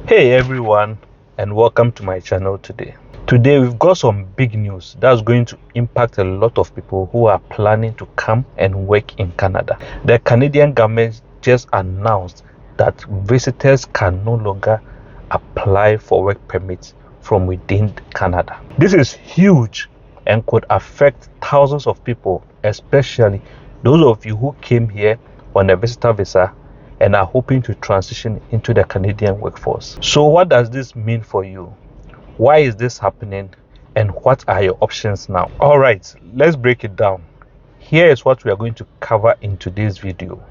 Hey everyone, and welcome to my channel today. Today we've got some big news that's going to impact a lot of people who are planning to come and work in Canada. The Canadian government just announced that visitors can no longer apply for work permits from within Canada. This is huge and could affect thousands of people, especially those of you who came here on a visitor visa and are hoping to transition into the Canadian workforce. So what does this mean for you? Why is this happening? And what are your options now? All right, let's break it down. Here is what we are going to cover in today's video.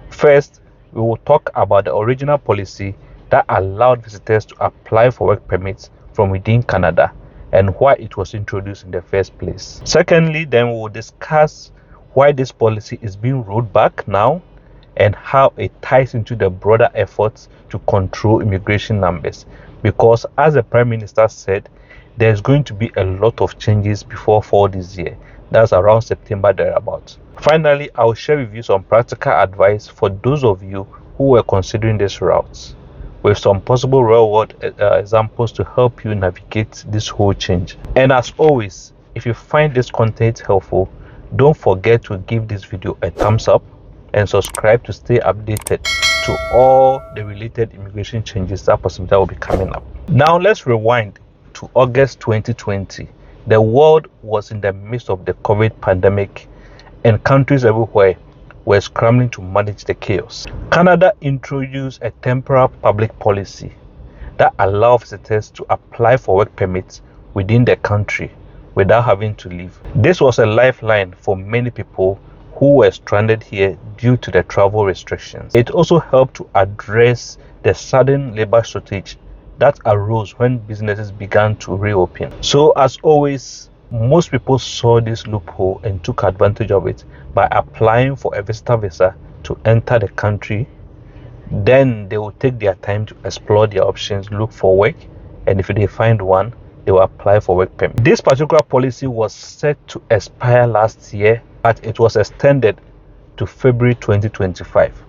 First, we will talk about the original policy that allowed visitors to apply for work permits from within Canada and why it was introduced in the first place. Secondly, then we will discuss why this policy is being rolled back now and how it ties into the broader efforts to control immigration numbers, because as the Prime Minister said, there's going to be a lot of changes before fall this year. That's around September thereabouts. Finally, I'll share with you some practical advice for those of you who were considering these routes, with some possible real-world examples to help you navigate this whole change. And as always, if you find this content helpful, don't forget to give this video a thumbs up and subscribe to stay updated to all the related immigration changes that possibly will be coming up. Now let's rewind to August 2020. The world was in the midst of the COVID pandemic and countries everywhere were scrambling to manage the chaos. Canada introduced a temporary public policy that allowed visitors to apply for work permits within the country without having to leave. This was a lifeline for many people who were stranded here due to the travel restrictions. It also helped to address the sudden labor shortage that arose when businesses began to reopen. So as always, most people saw this loophole and took advantage of it by applying for a visitor visa to enter the country. Then they will take their time to explore their options, look for work, and if they find one, they will apply for work permit. This particular policy was set to expire last year, but it was extended to February 2025.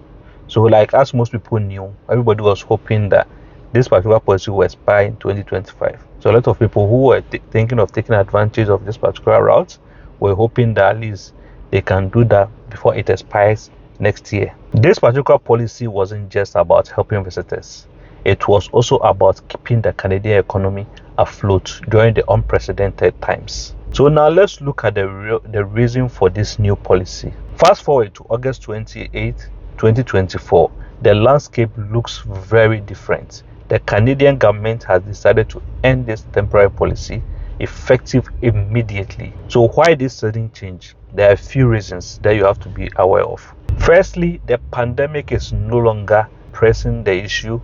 So like as most people knew, everybody was hoping that this particular policy will expire in 2025. So a lot of people who were thinking of taking advantage of this particular route were hoping that at least they can do that before it expires next year. This particular policy wasn't just about helping visitors. It was also about keeping the Canadian economy afloat during the unprecedented times. So now let's look at the reason for this new policy. Fast forward to August 28, 2024. The landscape looks very different. The Canadian government has decided to end this temporary policy effective immediately. So why this sudden change? There are a few reasons that you have to be aware of. Firstly, the pandemic is no longer pressing the issue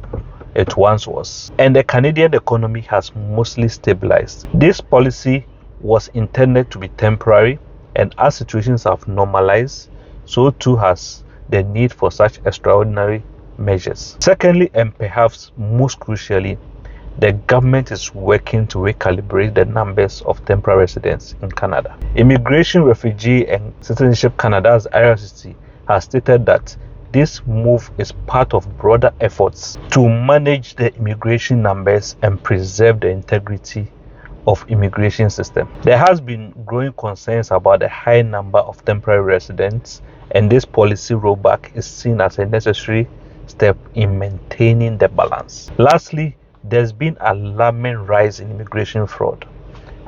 it once was, and the Canadian economy has mostly stabilized. This policy was intended to be temporary, and as situations have normalized, so too has the need for such extraordinary measures. Secondly, and perhaps most crucially, the government is working to recalibrate the numbers of temporary residents in Canada. Immigration, Refugee and Citizenship Canada's IRCC has stated that this move is part of broader efforts to manage the immigration numbers and preserve the integrity of immigration system. There has been growing concerns about the high number of temporary residents, and this policy rollback is seen as a necessary step in maintaining the balance. Lastly, there's been an alarming rise in immigration fraud.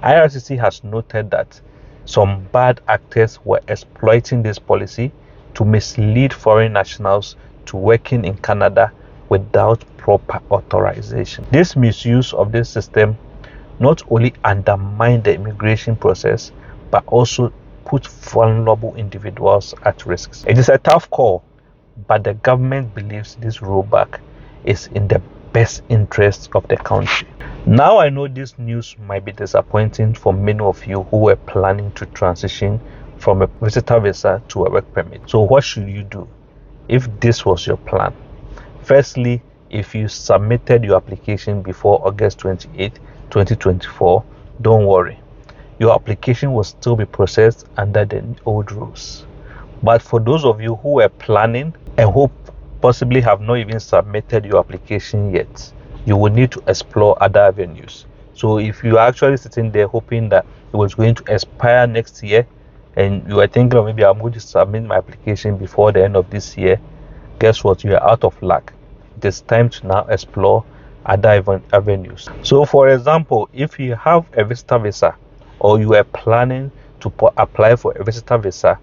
IRCC has noted that some bad actors were exploiting this policy to mislead foreign nationals to working in Canada without proper authorization. This misuse of this system not only undermine the immigration process, but also put vulnerable individuals at risk. It is a tough call, but the government believes this rollback is in the best interest of the country. Now I know this news might be disappointing for many of you who were planning to transition from a visitor visa to a work permit. So what should you do if this was your plan? Firstly, if you submitted your application before August 28, 2024, don't worry. Your application will still be processed under the old rules. But for those of you who were planning and who possibly have not even submitted your application yet, you will need to explore other avenues. So if you are actually sitting there hoping that it was going to expire next year, and you are thinking, maybe I'm going to submit my application before the end of this year, guess what? You are out of luck. It is time to now explore other avenues. So for example, if you have a visitor visa, or you are planning to apply for a visitor visa,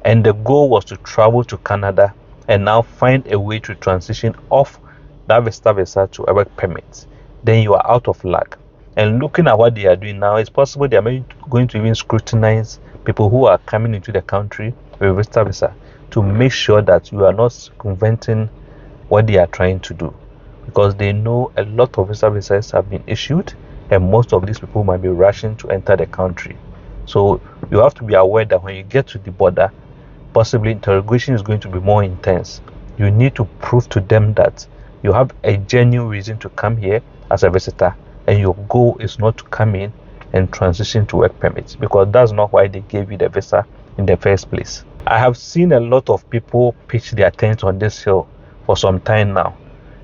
and the goal was to travel to Canada and now find a way to transition off that visitor visa to a work permit, then you are out of luck. And looking at what they are doing now, it's possible they are going to even scrutinize people who are coming into the country with a visitor visa to make sure that you are not circumventing what they are trying to do, because they know a lot of visitor visas have been issued and most of these people might be rushing to enter the country. So you have to be aware that when you get to the border, possibly interrogation is going to be more intense. You need to prove to them that you have a genuine reason to come here as a visitor, and your goal is not to come in and transition to work permits, because that's not why they gave you the visa in the first place. I have seen a lot of people pitch their tent on this hill for some time now,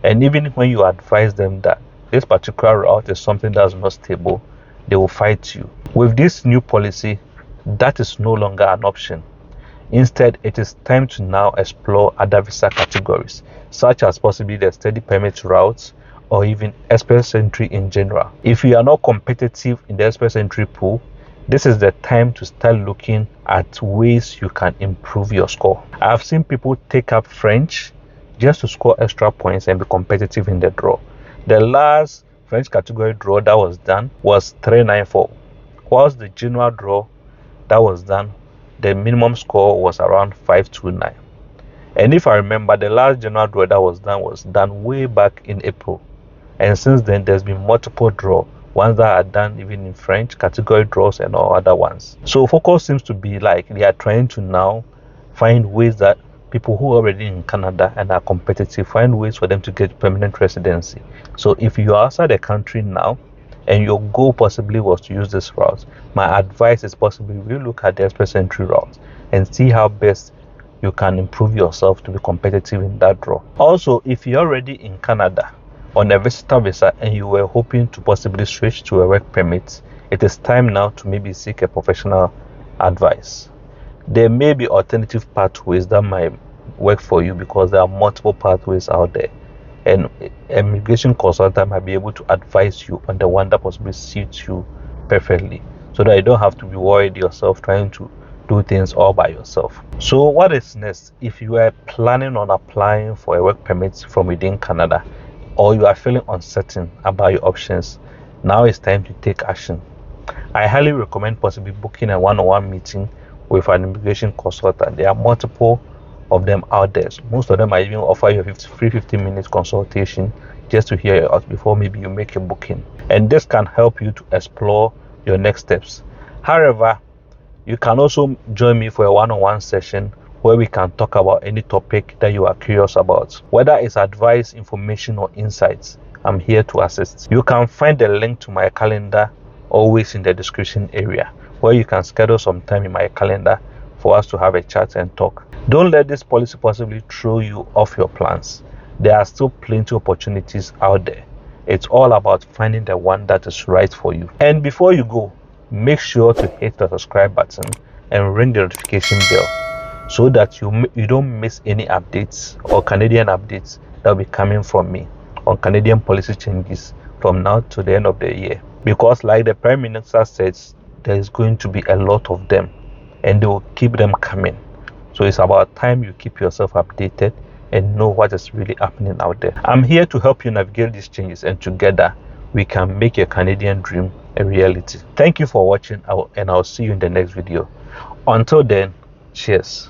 and even when you advise them that this particular route is something that's not stable, they will fight you. With this new policy, that is no longer an option. Instead, it is time to now explore other visa categories, such as possibly the study permit routes or even express entry in general. If you are not competitive in the express entry pool, this is the time to start looking at ways you can improve your score. I have seen people take up French just to score extra points and be competitive in the draw. The last French category draw that was done was 394, whilst the general draw that was done, the minimum score was around 529. And if I remember, the last general draw that was done way back in April. And since then, there's been multiple draws, ones that are done even in French, category draws and all other ones. So focus seems to be like they are trying to now find ways that people who are already in Canada and are competitive, find ways for them to get permanent residency. So if you are outside the country now, and your goal possibly was to use this route, my advice is possibly we look at the express entry route and see how best you can improve yourself to be competitive in that draw. Also, if you're already in Canada on a visitor visa and you were hoping to possibly switch to a work permit, it is time now to maybe seek a professional advice. There may be alternative pathways that might work for you, because there are multiple pathways out there, and an immigration consultant might be able to advise you on the one that possibly suits you perfectly, so that you don't have to be worried yourself trying to do things all by yourself. So what is next? If you are planning on applying for a work permit from within Canada, or you are feeling uncertain about your options, now it's time to take action. I highly recommend possibly booking a one-on-one meeting with an immigration consultant. There are multiple of them out there. Most of them might even offer you a free 15-minute consultation just to hear you out before maybe you make a booking, and this can help you to explore your next steps. However, you can also join me for a one-on-one session where we can talk about any topic that you are curious about, whether it's advice, information, or insights. I'm here to assist. You can find the link to my calendar always in the description area, where you can schedule some time in my calendar for us to have a chat and talk. Don't let this policy possibly throw you off your plans. There are still plenty of opportunities out there. It's all about finding the one that is right for you. And before you go, make sure to hit the subscribe button and ring the notification bell, so that you don't miss any updates or Canadian updates that will be coming from me on Canadian policy changes from now to the end of the year. Because like the Prime Minister says, there is going to be a lot of them, and they will keep them coming. So it's about time you keep yourself updated and know what is really happening out there. I'm here to help you navigate these changes, and together we can make your Canadian dream a reality. Thank you for watching, and I'll see you in the next video. Until then, cheers.